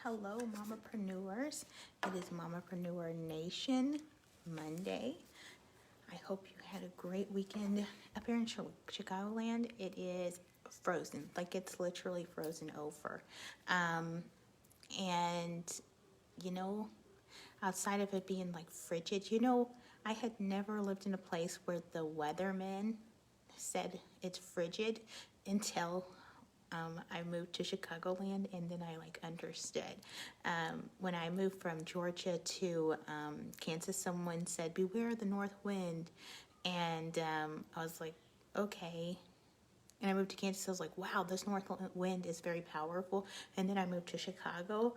Hello, Mamapreneurs. It is Mamapreneur Nation Monday. I hope you had a great weekend up here in Chicagoland. It is frozen, like it's literally frozen over. And, you know, outside of it being like frigid, I had never lived in a place where the weathermen said it's frigid until I moved to Chicagoland, and then I understood. When I moved from Georgia to Kansas, someone said, "Beware the north wind," and I was like, "Okay." And I moved to Kansas. I was like, "Wow, this north wind is very powerful." And then I moved to Chicago.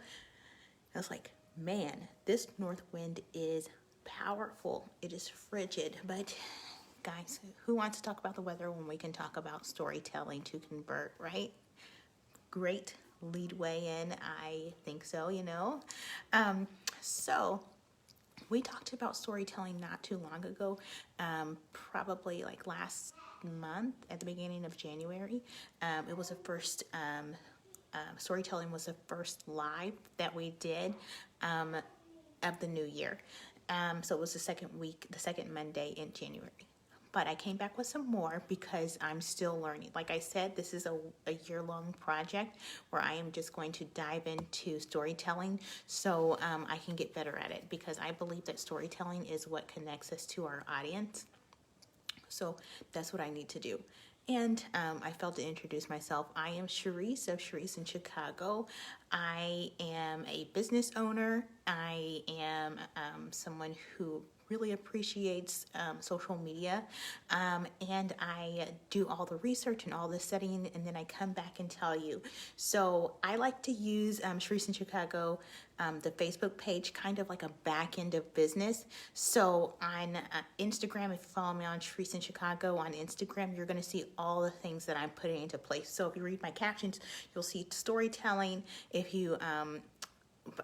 I was like, "Man, this north wind is powerful. It is frigid." But guys, who wants to talk about the weather when we can talk about storytelling to convert, right? Great leadway in, I think so, So we talked about storytelling not too long ago, probably like last month at the beginning of January. It was the first, storytelling was the first live that we did of the new year. So it was the second Monday in January. But I came back with some more because I'm still learning. Like I said, this is a year-long project where I am just going to dive into storytelling so I can get better at it, because I believe that storytelling is what connects us to our audience. So that's what I need to do. And I felt to introduce myself. I am Sharice of Sharice in Chicago. I am a business owner. I am someone who really appreciates social media, and I do all the research and all the setting, and then I come back and tell you. So I like to use Sharice in Chicago, the Facebook page, kind of like a back end of business. So on Instagram, if you follow me on Sharice in Chicago on Instagram, you're going to see all the things that I'm putting into place. So if you read my captions, you'll see storytelling. If you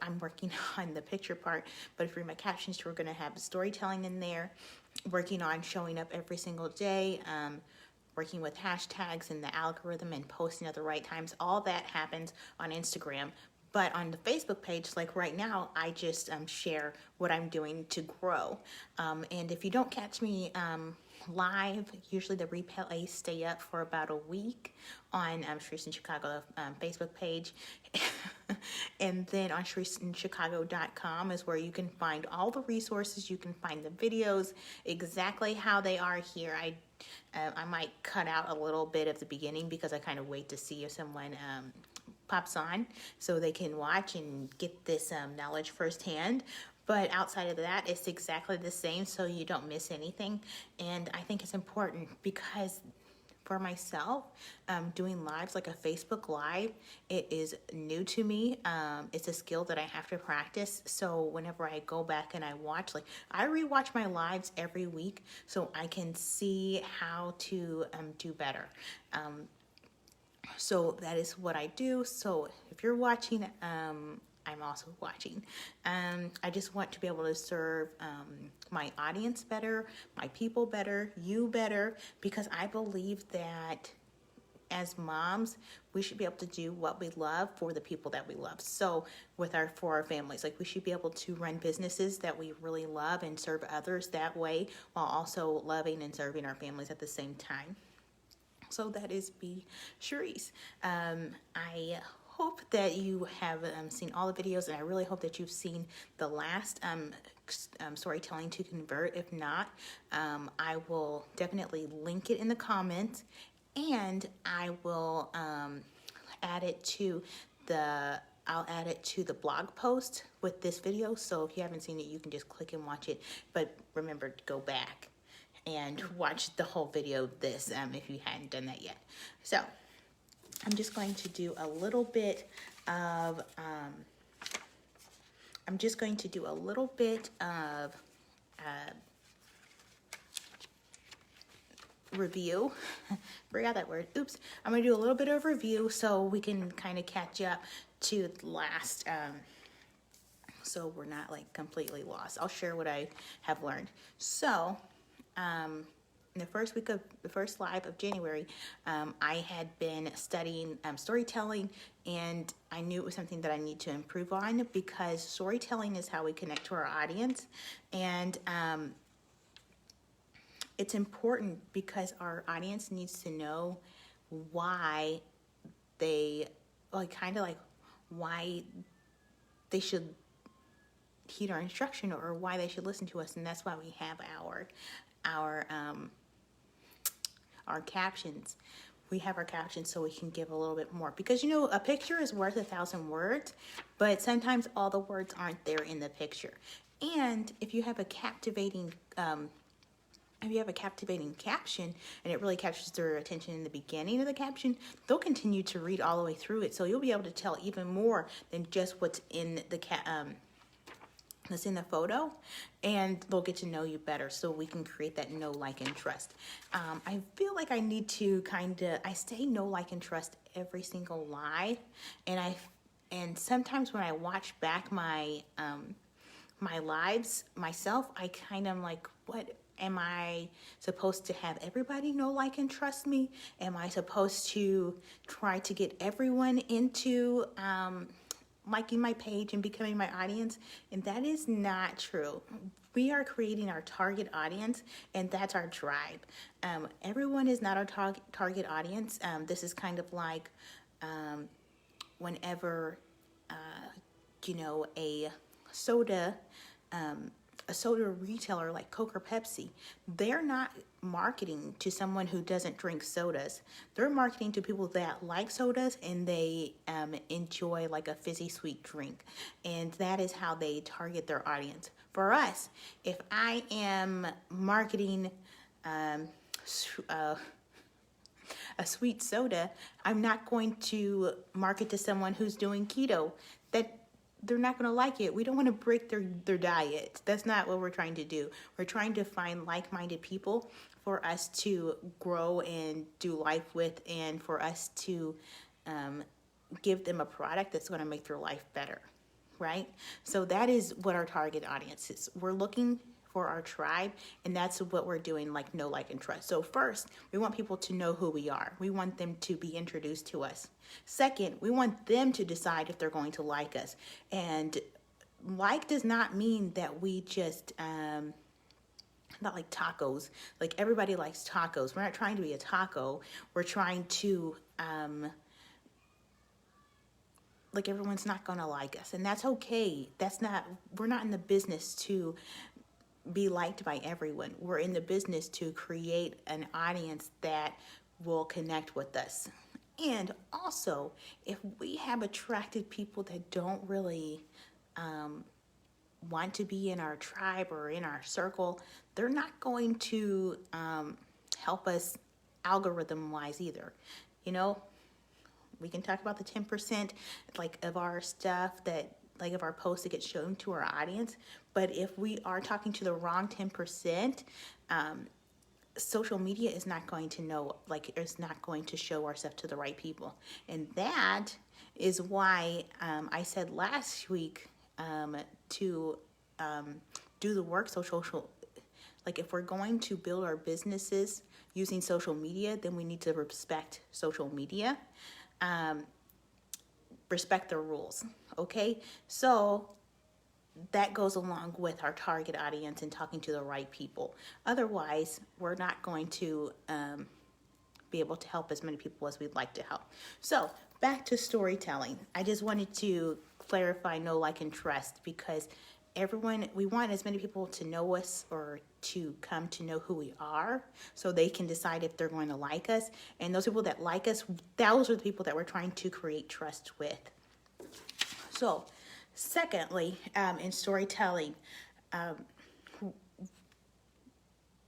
I'm working on the picture part, but if you read my captions, we're going to have storytelling in there, working on showing up every single day, working with hashtags and the algorithm and posting at the right times. All that happens on Instagram. But on the Facebook page, like right now, I just share what I'm doing to grow. And if you don't catch me live, usually the replays stay up for about a week on Sharice in Chicago Facebook page. And then on ShariceInChicago.com is where you can find all the resources. You can find the videos exactly how they are here. I might cut out a little bit of the beginning because I kind of wait to see if someone pops on so they can watch and get this knowledge firsthand. But outside of that, it's exactly the same, so you don't miss anything. And I think it's important because for myself, doing lives like a Facebook Live, it is new to me. It's a skill that I have to practice. So whenever I go back and I watch, I rewatch my lives every week so I can see how to do better. So that is what I do. So if you're watching, I'm also watching. I just want to be able to serve my audience better, my people better, you better, because I believe that as moms, we should be able to do what we love for the people that we love. So for our families, we should be able to run businesses that we really love and serve others that way, while also loving and serving our families at the same time. So that is Be Sharice. I hope that you have seen all the videos, and I really hope that you've seen the last storytelling to convert. If not, I will definitely link it in the comments, and I will add it to the blog post with this video. So if you haven't seen it, you can just click and watch it. But remember to go back and watch the whole video if you hadn't done that yet. So I'm just going to do a little bit of review. Forgot that word. Oops. I'm going to do a little bit of review so we can kind of catch up to the last, so we're not completely lost. I'll share what I have learned. So, in the first live of January, I had been studying storytelling, and I knew it was something that I need to improve on, because storytelling is how we connect to our audience. And it's important because our audience needs to know why they, why they should heed our instruction, or why they should listen to us. And that's why we have our captions. We have our captions so we can give a little bit more, because a picture is worth 1,000 words, but sometimes all the words aren't there in the picture. And if you have a captivating caption, and it really captures their attention in the beginning of the caption, they'll continue to read all the way through it. So you'll be able to tell even more than just what's in the that's in the photo, and they'll get to know you better, so we can create that know, like, and trust. I feel like I need to I say know, like, and trust every single live, and sometimes when I watch back my my lives myself, I kind of like, what am I supposed to have everybody know, like, and trust me? Am I supposed to try to get everyone into liking my page and becoming my audience? And that is not true. We are creating our target audience, and that's our tribe. Everyone is not our target audience. This is kind of like whenever a soda retailer like Coke or Pepsi, they're not marketing to someone who doesn't drink sodas. They're marketing to people that like sodas, and they enjoy like a fizzy sweet drink. And that is how they target their audience. For us, if I am marketing a sweet soda, I'm not going to market to someone who's doing keto. That they're not going to like it. We don't want to break their diet. That's not what we're trying to do. We're trying to find like-minded people for us to grow and do life with, and for us to give them a product that's going to make their life better, right? So that is what our target audience is. We're looking for our tribe, and that's what we're doing, like, know, like, and trust. So first, we want people to know who we are. We want them to be introduced to us. Second, we want them to decide if they're going to like us. And like does not mean that we just not like tacos. Like, everybody likes tacos. We're not trying to be a taco. We're trying to like, everyone's not going to like us, and that's okay. We're not in the business to be liked by everyone. We're in the business to create an audience that will connect with us. And also, if we have attracted people that don't really want to be in our tribe or in our circle, they're not going to help us algorithm-wise either. We can talk about the 10% like of our stuff that, like, of our posts that get shown to our audience. But if we are talking to the wrong 10%, social media is not going to know, like, it's not going to show our stuff to the right people. And that is why I said last week to do the work. So like, if we're going to build our businesses using social media, then we need to respect social media. Respect the rules, okay? So that goes along with our target audience and talking to the right people. Otherwise, we're not going to be able to help as many people as we'd like to help. So back to storytelling. I just wanted to clarify know, like, and trust, because we want as many people to know us, or to come to know who we are, so they can decide if they're going to like us. And those people that like us, those are the people that we're trying to create trust with. So secondly, in storytelling,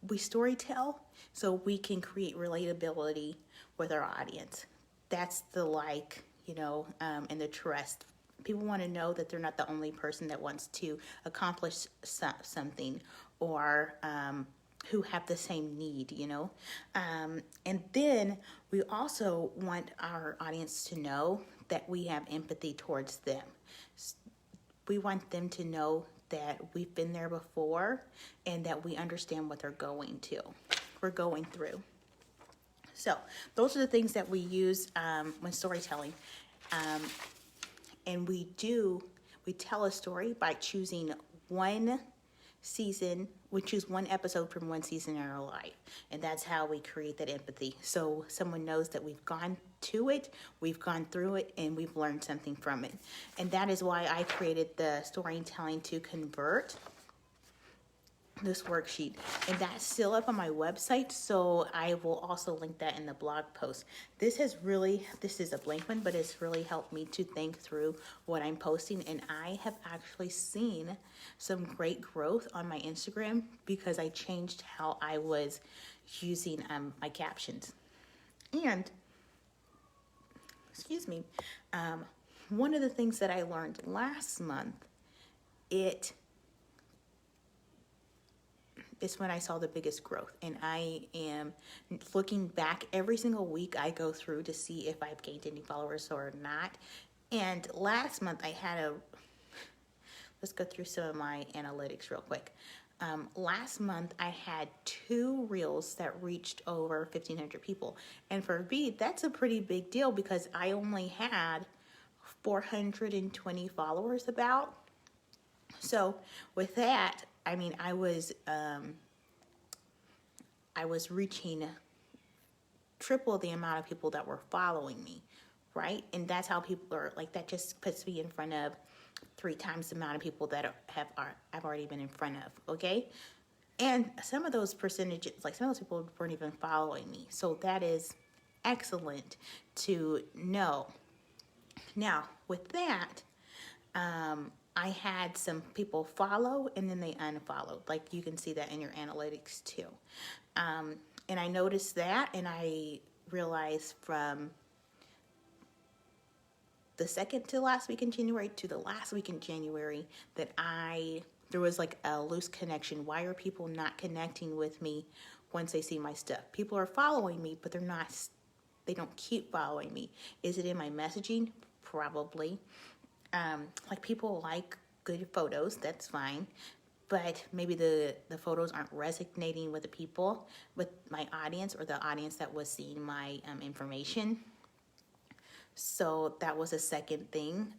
we storytell so we can create relatability with our audience. That's the and the trust. People want to know that they're not the only person that wants to accomplish something, or who have the same need, And then we also want our audience to know that we have empathy towards them. We want them to know that we've been there before, and that we understand what they're going to. we're going through. So those are the things that we use when storytelling. And we tell a story by choosing one season. We choose one episode from one season in our life. And that's how we create that empathy. So someone knows that we've gone to it, we've gone through it, and we've learned something from it. And that is why I created the Storytelling to Convert, this worksheet, and that's still up on my website, so I will also link that in the blog post. This is a blank one, but it's really helped me to think through what I'm posting, and I have actually seen some great growth on my Instagram because I changed how I was using my captions. And one of the things that I learned last month, it's when I saw the biggest growth. And I am looking back every single week I go through to see if I've gained any followers or not. And last month let's go through some of my analytics real quick. Last month I had 2 reels that reached over 1,500 people. And for me, that's a pretty big deal because I only had 420 followers about. So with that, I mean, I was reaching triple the amount of people that were following me, right? And that's how people are, like, that just puts me in front of 3 times the amount of people that I've already been in front of, okay? And some of those percentages, like some of those people weren't even following me. So that is excellent to know. Now, with that, I had some people follow and then they unfollowed. Like you can see that in your analytics too. And I noticed that, and I realized from the second to last week in January to the last week in January that there was like a loose connection. Why are people not connecting with me once they see my stuff? People are following me, but they don't keep following me. Is it in my messaging? Probably. Like people like good photos, that's fine. But maybe the photos aren't resonating with the people, with my audience or the audience that was seeing my information. So that was a second thing.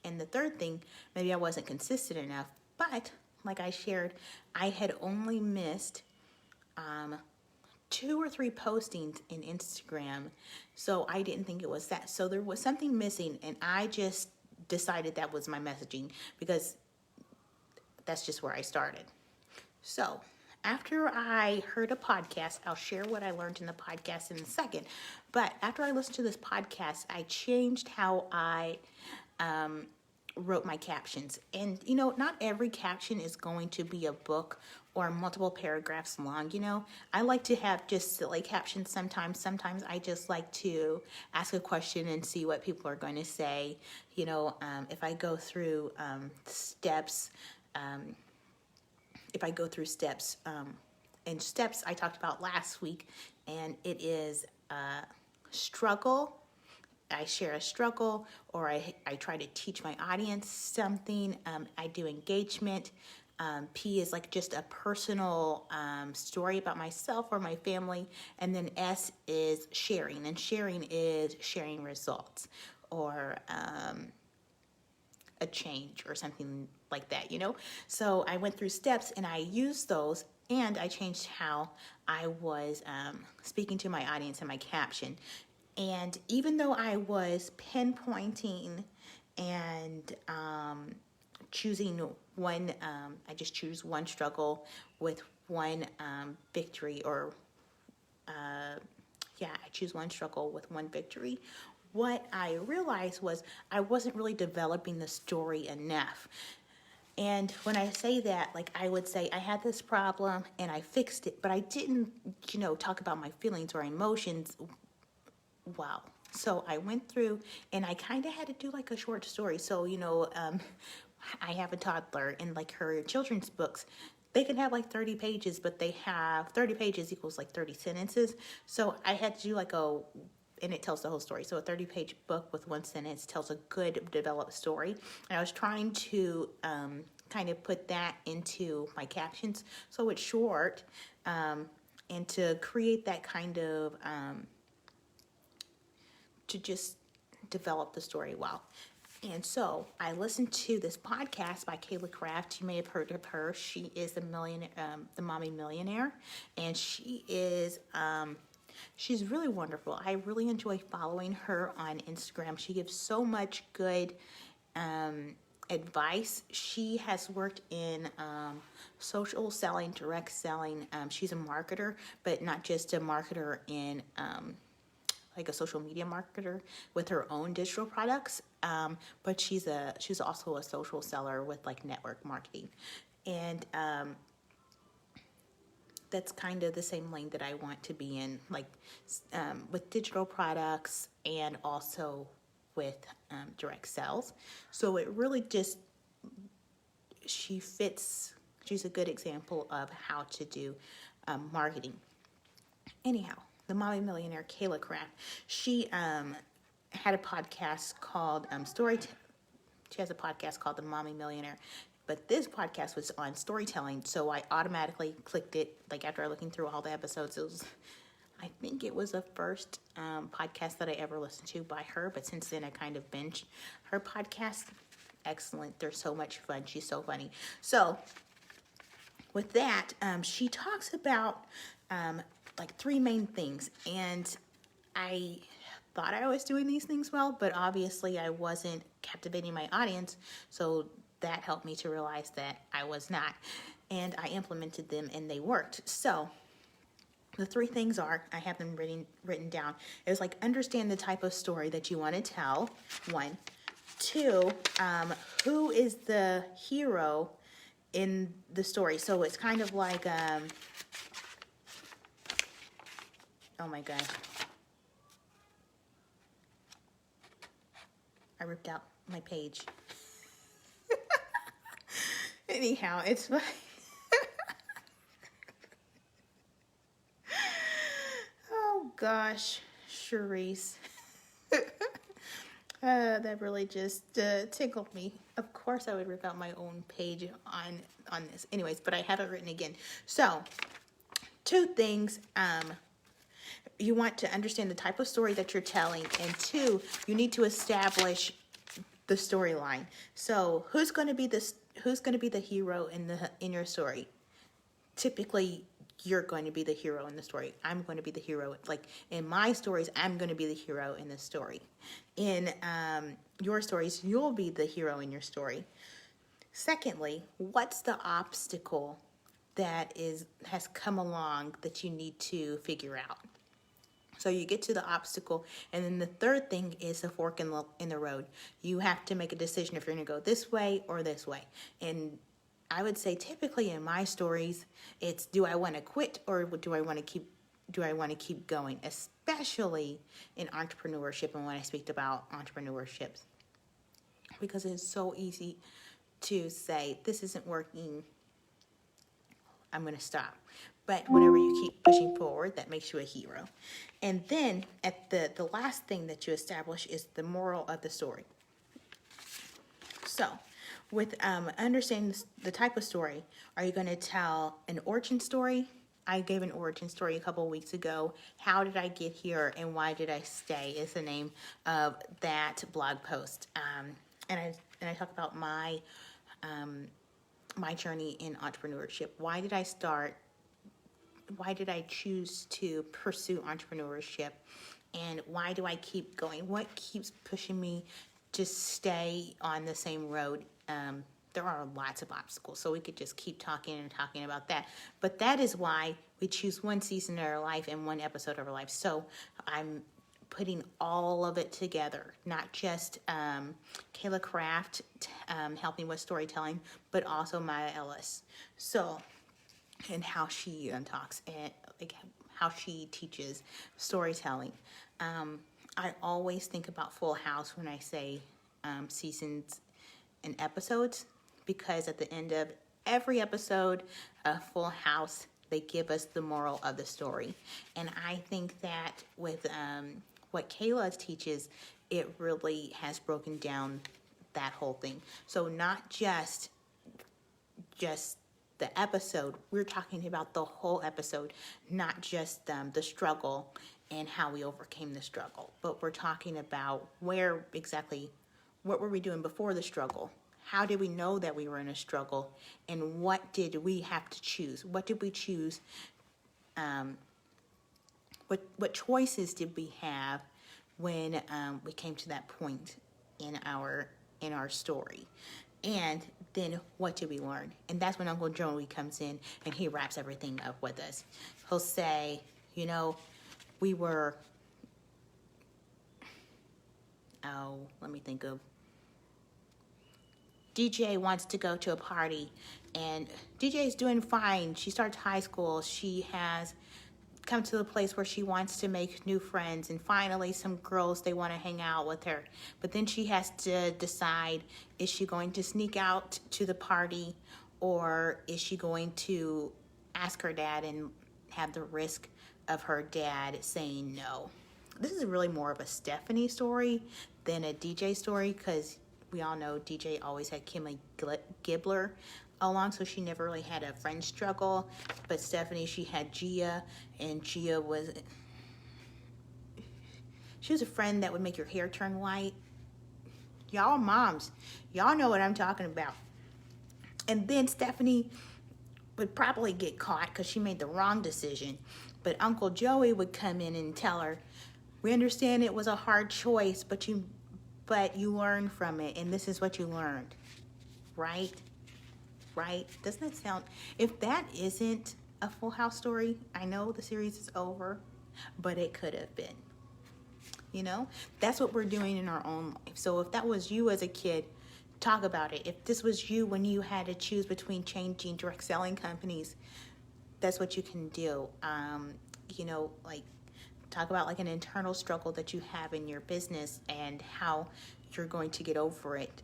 And the third thing, maybe I wasn't consistent enough, but like I shared, I had only missed 2 or 3 postings in Instagram. So I didn't think it was that. So there was something missing, and I just decided that was my messaging because that's just where I started. So after I heard a podcast, I'll share what I learned in the podcast in a second. But after I listened to this podcast, I changed how I wrote my captions. And, not every caption is going to be a book or multiple paragraphs long, I like to have just silly captions sometimes. Sometimes I just like to ask a question and see what people are going to say. If I go through steps, and steps I talked about last week, and it is struggle. I share a struggle, or I try to teach my audience something. I do engagement. P is like just a personal story about myself or my family. And then S is sharing. And sharing is sharing results or a change or something like that, So I went through steps and I used those, and I changed how I was speaking to my audience in my caption. And even though I was pinpointing and choosing one, I just choose one struggle with one victory, or I choose one struggle with one victory. What I realized was I wasn't really developing the story enough. And when I say that, like I would say I had this problem and I fixed it, but I didn't, talk about my feelings or emotions. Wow. So I went through and I kind of had to do like a short story. So, I have a toddler, and like her children's books, they can have like 30 pages, but they have 30 pages equals like 30 sentences. So I had to do and it tells the whole story. So a 30-page book with one sentence tells a good developed story. And I was trying to kind kind of put that into my captions so it's short, and to create that kind of, to just develop the story well. And so I listened to this podcast by Kayla Kraft. You may have heard of her. She is the millionaire, the mommy millionaire, and she's really wonderful. I really enjoy following her on Instagram. She gives so much good advice. She has worked in social selling, direct selling. She's a marketer, but not just a marketer in like a social media marketer with her own digital products. But she's also a social seller with like network marketing. And that's kind of the same lane that I want to be in, like with digital products and also with direct sales. So it really just, she's a good example of how to do marketing. Anyhow, the mommy millionaire, Kayla Kraft, she had a podcast called she has a podcast called The Mommy Millionaire. But this podcast was on storytelling, so I automatically clicked it. Like after looking through all the episodes, I think it was the first podcast that I ever listened to by her. But since then, I kind of binged her podcast. Excellent. They're so much fun. She's so funny. So with that, she talks about like 3 main things. And I thought I was doing these things well, but obviously I wasn't captivating my audience. So that helped me to realize that I was not. And I implemented them and they worked. So the 3 things are, I have them written down. It was like, understand the type of story that you want to tell, 1. 2, who is the hero in the story? So it's kind of like, oh my God. I ripped out my page. Anyhow, it's fine. Oh gosh, Charisse. That really just tickled me. Of course I would rip out my own page on this. Anyways, but I have it written again. So, 2 things. You want to understand the type of story that you're telling, and 2, you need to establish the storyline. So, who's going to be the hero in your story? Typically, you're going to be the hero in the story. I'm going to be the hero. Like in my stories, I'm going to be the hero in the story. In your stories, you'll be the hero in your story. Secondly, what's the obstacle that has come along that you need to figure out? So you get to the obstacle, and then the 3rd thing is the fork in the road. You have to make a decision if you're going to go this way or this way. And I would say typically in my stories, it's, do I want to quit or do I want to keep going? Especially in entrepreneurship and when I speak about entrepreneurship, because it's so easy to say, this isn't working, I'm going to stop. But whenever you keep pushing forward, that makes you a hero. And then at the last thing that you establish is the moral of the story. So with understanding the type of story, are you going to tell an origin story? I gave an origin story a couple of weeks ago. How did I get here and why did I stay is the name of that blog post. And I talk about my journey in entrepreneurship. Why did I start? Why did I choose to pursue entrepreneurship? And why do I keep going? What keeps pushing me to stay on the same road? There are lots of obstacles, so we could just keep talking and talking about that. But that is why we choose one season of our life and one episode of our life. So I'm putting all of it together, not just Kayla Kraft helping with storytelling, but also Maya Ellis. So, and how she talks and like how she teaches storytelling. I always think about Full House when I say seasons and episodes, because at the end of every episode of Full House, they give us the moral of the story. And I think that with what Kayla teaches, it really has broken down that whole thing. So not just just the episode. We're talking about the whole episode, not just the struggle and how we overcame the struggle, but we're talking about where exactly, what were we doing before the struggle? How did we know that we were in a struggle? And what did we have to choose? What did we choose? What choices did we have when we came to that point in our story? And then what did we learn? And that's when Uncle Joey comes in and he wraps everything up with us. He'll say, we were, let me think of, DJ wants to go to a party, and DJ is doing fine. She starts high school. She has come to the place where she wants to make new friends, and finally some girls, they want to hang out with her. But then she has to decide, is she going to sneak out to the party, or is she going to ask her dad and have the risk of her dad saying no? This is really more of a Stephanie story than a DJ story, because we all know DJ always had Kimmy Gibbler along, so she never really had a friend struggle. But Stephanie, she had Gia, and Gia was a friend that would make your hair turn white. Y'all moms, y'all know what I'm talking about. And then Stephanie would probably get caught because she made the wrong decision. But Uncle Joey would come in and tell her, we understand it was a hard choice, but you learned from it, and this is what you learned. Right? Doesn't that sound, if that isn't a Full House story, I know the series is over, but it could have been. That's what we're doing in our own life. So if that was you as a kid, talk about it. If this was you when you had to choose between changing direct selling companies, that's what you can do. Talk about like an internal struggle that you have in your business and how you're going to get over it,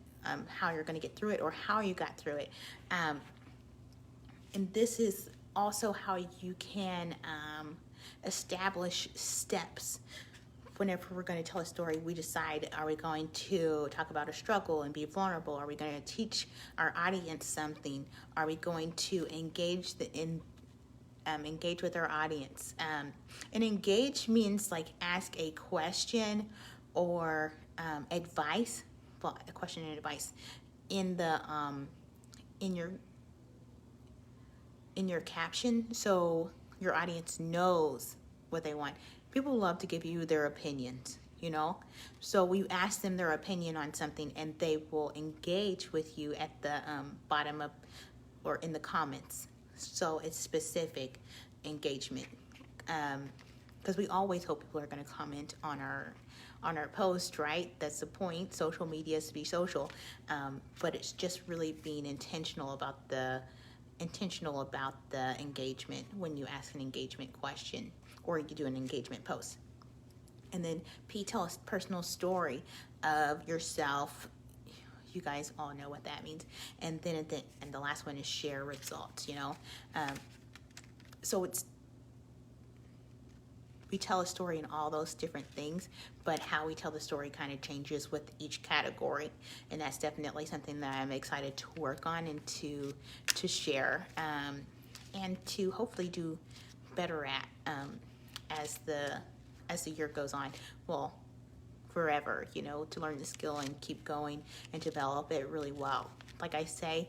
how you're going to get through it, or how you got through it. And this is also how you can establish steps. Whenever we're going to tell a story, we decide, are we going to talk about a struggle and be vulnerable? Are we going to teach our audience something? Are we going to engage with our audience? And engage means like ask a question or advice. Well, a question and advice in the in your caption, so your audience knows what they want. People love to give you their opinions, so we ask them their opinion on something, and they will engage with you at the bottom of or in the comments. So it's specific engagement, because we always hope people are going to comment on our post, right? That's the point. Social media is to be social, but it's just really being intentional about the engagement when you ask an engagement question or you do an engagement post. And then P, tell a personal story of yourself. You guys all know what that means. And then the last one is share results. So we tell a story in all those different things, but how we tell the story kind of changes with each category, and that's definitely something that I'm excited to work on and to share, and to hopefully do better at as the year goes on. Well, forever, to learn the skill and keep going and develop it really well. Like I say,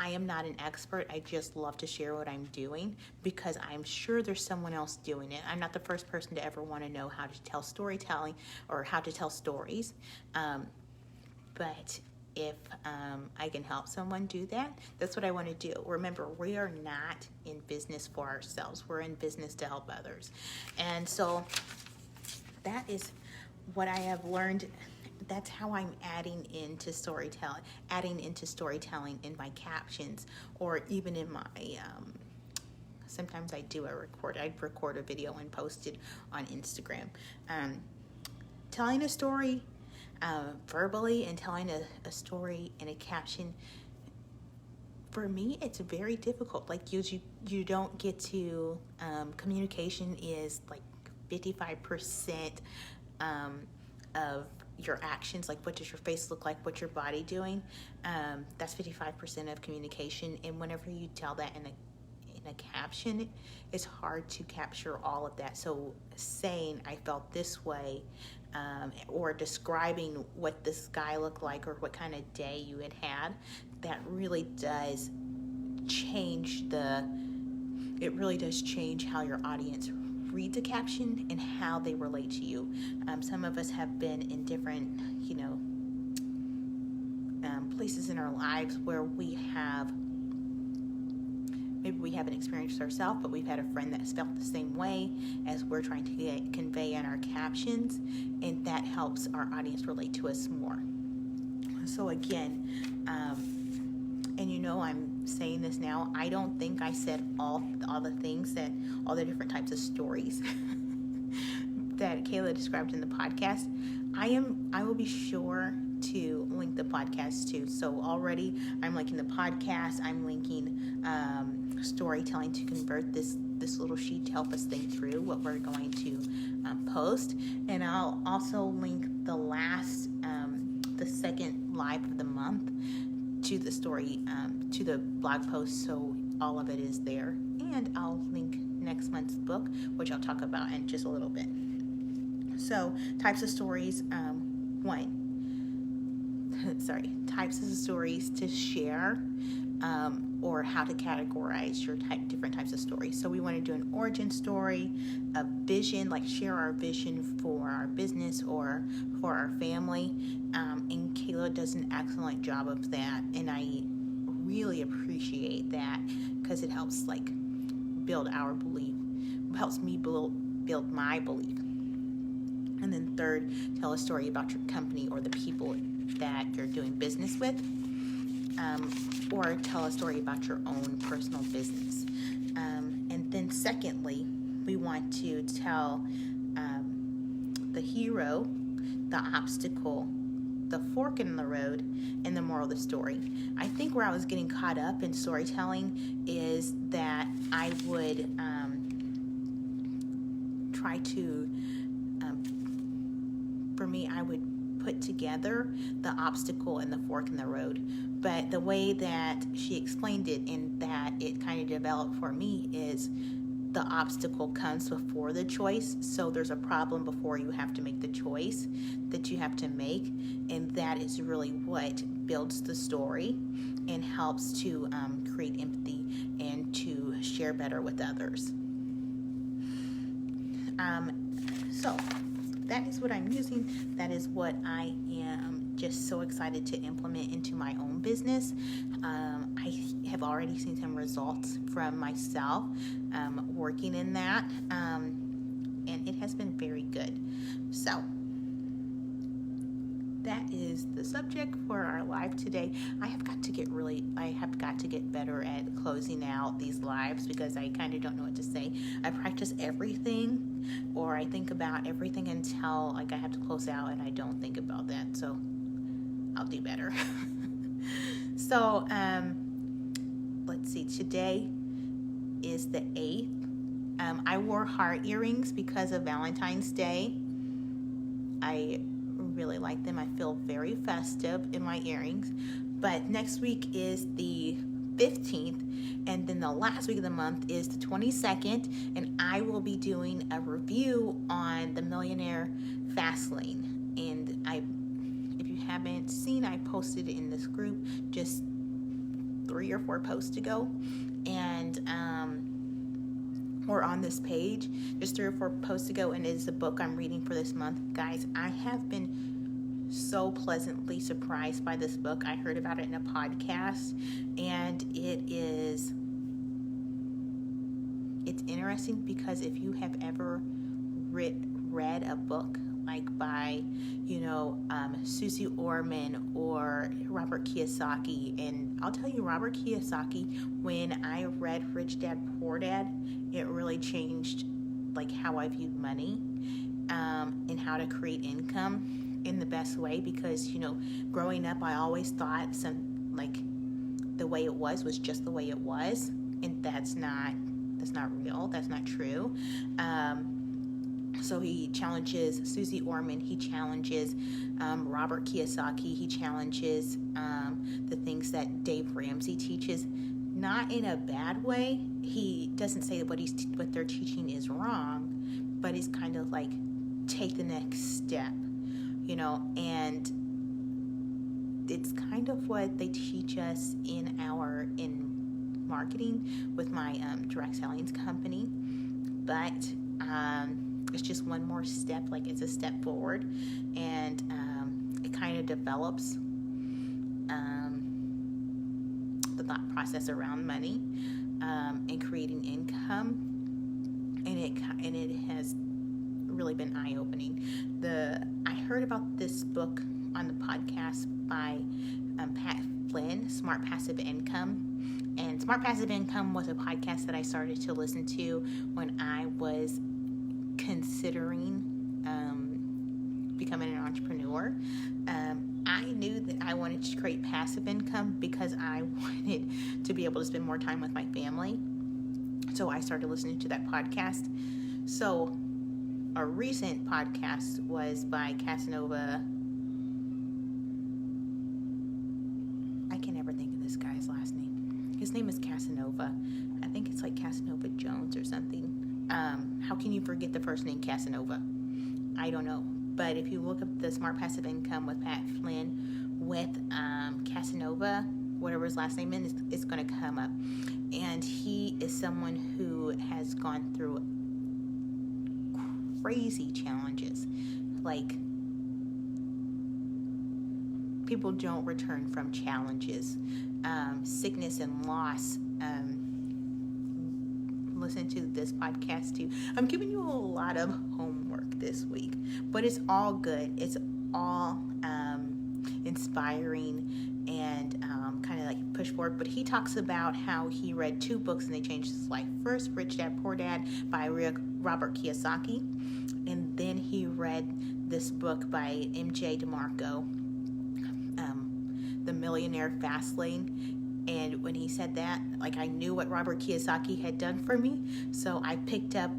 I am not an expert. I just love to share what I'm doing because I'm sure there's someone else doing it. I'm not the first person to ever want to know how to tell storytelling or how to tell stories. But if I can help someone do that, that's what I want to do. Remember, we are not in business for ourselves. We're in business to help others. And so that is what I have learned. That's how I'm adding into storytelling in my captions, or even in my, sometimes I record a video and post it on Instagram. Telling a story verbally and telling a story in a caption, for me, it's very difficult. Like you don't get to, communication is like 55% of your actions, like what does your face look like, what's your body doing. That's 55% of communication. And whenever you tell that in a caption, it's hard to capture all of that. So saying I felt this way, or describing what the sky looked like or what kind of day you had, that really does change how your audience reads a caption and how they relate to you. Some of us have been in different, places in our lives where maybe we haven't experienced ourselves, but we've had a friend that's felt the same way as we're trying to convey in our captions, and that helps our audience relate to us more. So again, and I'm saying this now, I don't think I said all the things all the different types of stories that Kayla described in the podcast. I will be sure to link the podcast too. So already I'm linking the podcast. I'm linking storytelling to convert this little sheet to help us think through what we're going to post. And I'll also link the second live of the month to the story, to the blog post, so all of it is there. And I'll link next month's book, which I'll talk about in just a little bit. So types of stories, types of stories to share, or how to categorize your different types of stories. So we want to do an origin story, a vision, like share our vision for our business or for our family. And Kayla does an excellent job of that, and I really appreciate that because it helps build our belief, helps me build my belief. And then third, tell a story about your company or the people that you're doing business with, or tell a story about your own personal business. And then secondly, we want to tell the hero, the obstacle, the fork in the road, and the moral of the story. I think where I was getting caught up in storytelling is that I would try to, for me, I would put together the obstacle and the fork in the road. But the way that she explained it and that it kind of developed for me is the obstacle comes before the choice. So there's a problem before you have to make the choice that you have to make. And that is really what builds the story and helps to create empathy and to share better with others. So that is what I'm using. That is what I am just so excited to implement into my own business. I have already seen some results from myself working in that, and it has been very good. So that is the subject for our live today. I have got to get better at closing out these lives because I kind of don't know what to say. I practice everything, or I think about everything until I have to close out, and I don't think about that. So I'll do better. So let's see. Today is the 8th. I wore heart earrings because of Valentine's Day. I really like them. I feel very festive in my earrings. But next week is the 15th, and then the last week of the month is the 22nd, and I will be doing a review on the Millionaire Fastlane. And if you haven't seen, I posted it in this group just 3 or 4 posts ago, and or on this page just 3 or 4 posts ago, and it's a book I'm reading for this month. Guys, I have been so pleasantly surprised by this book. I heard about it in a podcast, and it's interesting because if you have ever read a book by Susie Orman or Robert Kiyosaki, and I'll tell you, Robert Kiyosaki, when I read Rich Dad Poor Dad, it really changed how I viewed money, and how to create income in the best way, because growing up I always thought the way it was just the way it was, and that's not real, that's not true. So he challenges Susie Orman, he challenges Robert Kiyosaki, he challenges the things that Dave Ramsey teaches, not in a bad way. He doesn't say what they're teaching is wrong, but he's kind of like, take the next step, and it's kind of what they teach us in marketing with my direct sellings company, but it's just one more step. Like, it's a step forward, and it kind of develops the thought process around money and creating income, and it has really been eye-opening. I heard about this book on the podcast by Pat Flynn, Smart Passive Income. And Smart Passive Income was a podcast that I started to listen to when I was considering becoming an entrepreneur. I knew that I wanted to create passive income because I wanted to be able to spend more time with my family. So I started listening to that podcast. So a recent podcast was by Casanova. I can never think of this guy's last name. His name is Casanova. I think it's like Casanova Jones or something. How can you forget the first name Casanova? I don't know. But if you look up the Smart Passive Income with Pat Flynn with Casanova, whatever his last name is, it's going to come up. And he is someone who has gone through crazy challenges. Like, people don't return from challenges. Sickness and loss. Listen to this podcast too. I'm giving you a lot of homework this week, but it's all good. It's all inspiring and kind of like push forward. But he talks about how he read 2 books and they changed his life. First, Rich Dad Poor Dad by Robert Kiyosaki, and then he read this book by M.J. DeMarco, The Millionaire Fast Lane. And when he said that, like, I knew what Robert Kiyosaki had done for me, so I picked up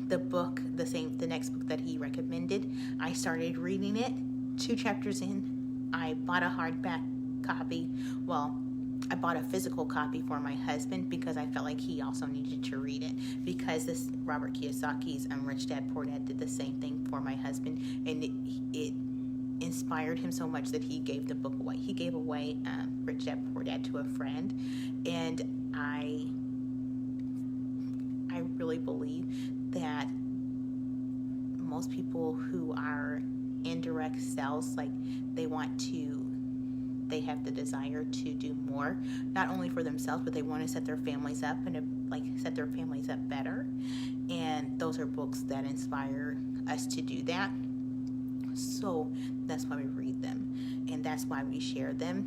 the book, the next book that he recommended. I started reading it. 2 chapters in, I bought a hardback copy. Well, I bought a physical copy for my husband because I felt like he also needed to read it, because this Robert Kiyosaki's Rich Dad Poor Dad did the same thing for my husband, and it inspired him so much that he gave the book away. He gave away Rich Dad Poor Dad to a friend, and I really believe that most people who are in direct sales, like, they have the desire to do more, not only for themselves, but they want to set their families up and set their families up better. And those are books that inspire us to do that. So that's why we read them, and that's why we share them.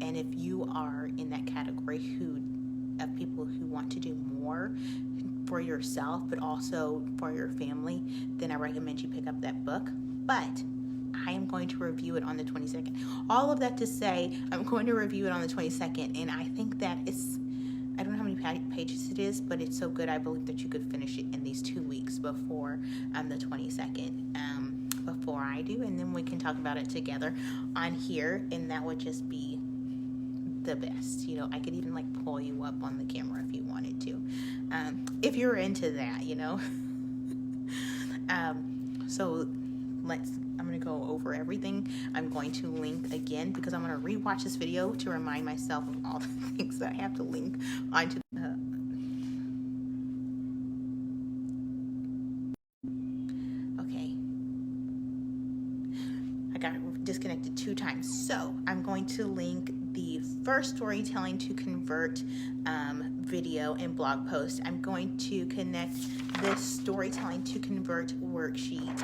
And if you are in that category of people who want to do more for yourself, but also for your family, then I recommend you pick up that book. But I am going to review it on the 22nd. All of that to say, I'm going to review it on the 22nd, and I think that I don't know how many pages it is, but it's so good, I believe that you could finish it in these 2 weeks before the 22nd. Before I do, and then we can talk about it together on here, and that would just be the best. I could even pull you up on the camera if you wanted to, if you're into that, so I'm going to go over everything. I'm going to link again because I'm going to rewatch this video to remind myself of all the things that I have to link onto I got disconnected 2 times. So I'm going to link the first storytelling to convert video and blog post. I'm going to connect this storytelling to convert worksheet.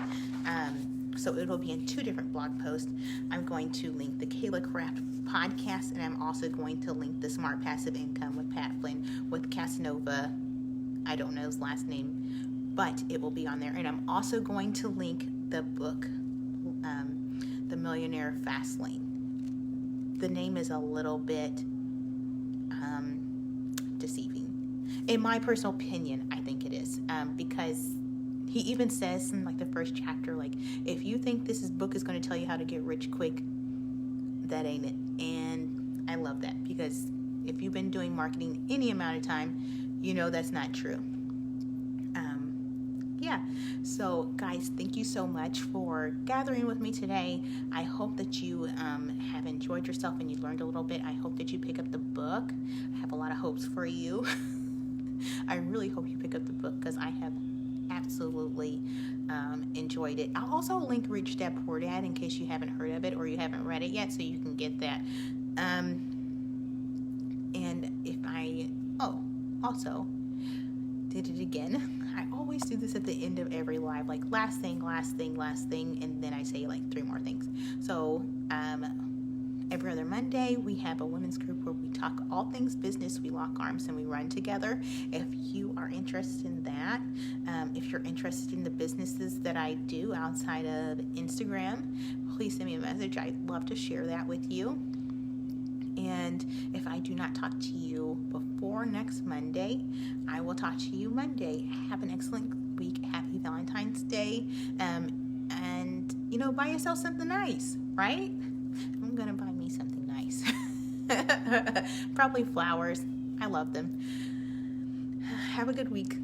So it'll be in 2 different blog posts. I'm going to link the Kayla Kraft podcast, and I'm also going to link the Smart Passive Income with Pat Flynn with Casanova. I don't know his last name, but it will be on there. And I'm also going to link the book, The Millionaire Fast Lane. The name is a little bit deceiving. In my personal opinion, I think it is, because He even says in like the first chapter, like, if you think this book is going to tell you how to get rich quick, that ain't it. And I love that, because if you've been doing marketing any amount of time, you know that's not true. Yeah, so guys, thank you so much for gathering with me today. I hope that you have enjoyed yourself and you learned a little bit. I hope that you pick up the book. I have a lot of hopes for you. I really hope you pick up the book, because I have absolutely enjoyed it. I'll also link Rich Dad Poor Dad in case you haven't heard of it or you haven't read it yet, so you can get that. And if I also did it again. I always do this at the end of every live, like last thing, and then I say like 3 more things. So every other Monday, we have a women's group where we talk all things business. We lock arms and we run together. If you are interested in that, if you're interested in the businesses that I do outside of Instagram, please send me a message. I'd love to share that with you. And if I do not talk to you before next Monday, I will talk to you Monday. Have an excellent week. Happy Valentine's Day. And, buy yourself something nice, right? I'm going to buy me something nice. Probably flowers. I love them. Have a good week.